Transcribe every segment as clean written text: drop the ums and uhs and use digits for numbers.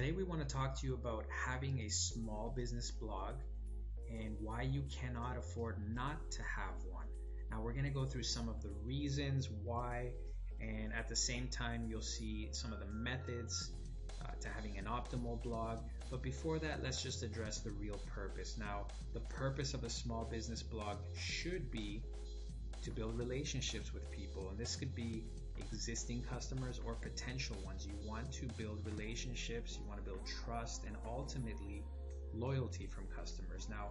Today we want to talk to you about having a small business blog and why you cannot afford not to have one. Now we're going to go through some of the reasons why, and at the same time you'll see some of the methods to having an optimal blog. But before that, let's just address the real purpose. Now, the purpose of a small business blog should be to build relationships with people, and this could be existing customers or potential ones. You want to build relationships, you want to build trust, and ultimately loyalty from customers. Now,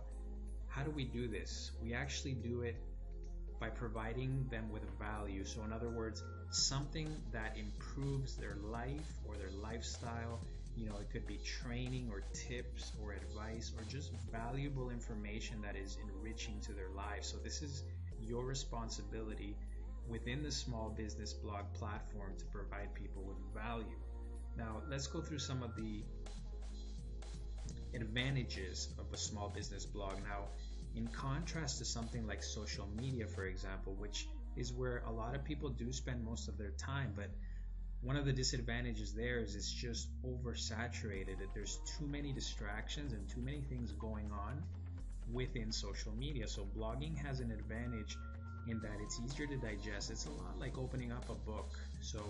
how do we do this? We actually do it by providing them with value. So in other words, something that improves their life or their lifestyle. It could be training or tips or advice or just valuable information that is enriching to their lives. So this is your responsibility within the small business blog platform to provide people with value. Now, let's go through some of the advantages of a small business blog. Now, in contrast to something like social media, for example, which is where a lot of people do spend most of their time, but one of the disadvantages there is it's just oversaturated. There's too many distractions and too many things going on within social media. So blogging has an advantage in that it's easier to digest. It's a lot like opening up a book. So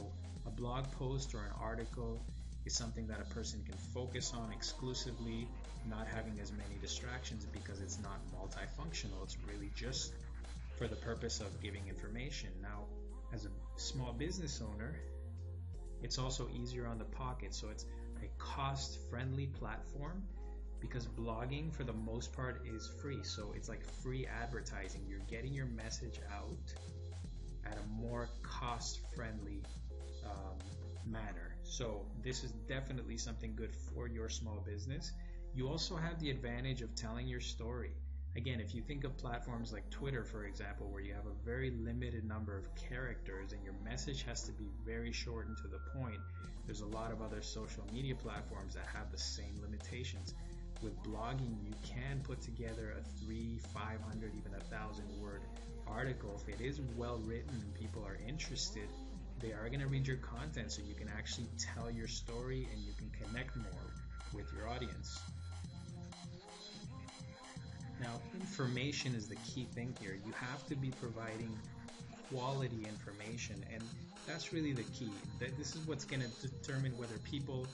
a blog post or an article is something that a person can focus on exclusively, not having as many distractions because it's not multifunctional. It's really just for the purpose of giving information. Now, as a small business owner, it's also easier on the pocket. So it's a cost-friendly platform because blogging for the most part is free. So it's like free advertising. You're getting your message out at a more cost-friendly manner. So this is definitely something good for your small business. You also have the advantage of telling your story. Again, if you think of platforms like Twitter, for example, where you have a very limited number of characters and your message has to be very short and to the point, there's a lot of other social media platforms that have the same limitations. With blogging, you can put together a 300, 500, even 1,000 word article. If it is well written and people are interested, they are going to read your content, so you can actually tell your story and you can connect more with your audience. Now, information is the key thing here. You have to be providing quality information, and that's really the key. This is what's going to determine whether people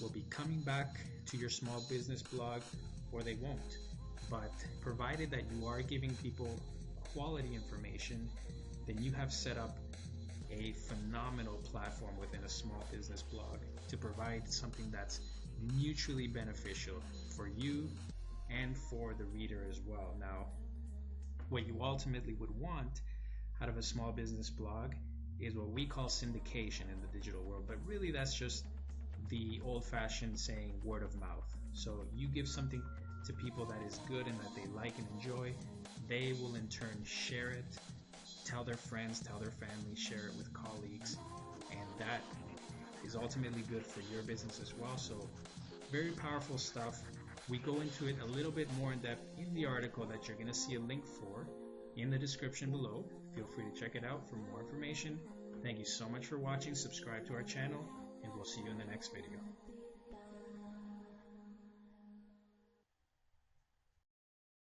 will be coming back to your small business blog or they won't. But provided that you are giving people quality information, then you have set up a phenomenal platform within a small business blog to provide something that's mutually beneficial for you and for the reader as well. Now, what you ultimately would want out of a small business blog is what we call syndication in the digital world, but really that's just the old-fashioned saying word of mouth. So you give something to people that is good and that they like and enjoy, they will in turn share it, tell their friends, tell their family, share it with colleagues, and that is ultimately good for your business as well. So very powerful stuff. We go into it a little bit more in depth in the article that you're going to see a link for in the description below. Feel free to check it out for more information. Thank you so much for watching. Subscribe to our channel, and we'll see you in the next video.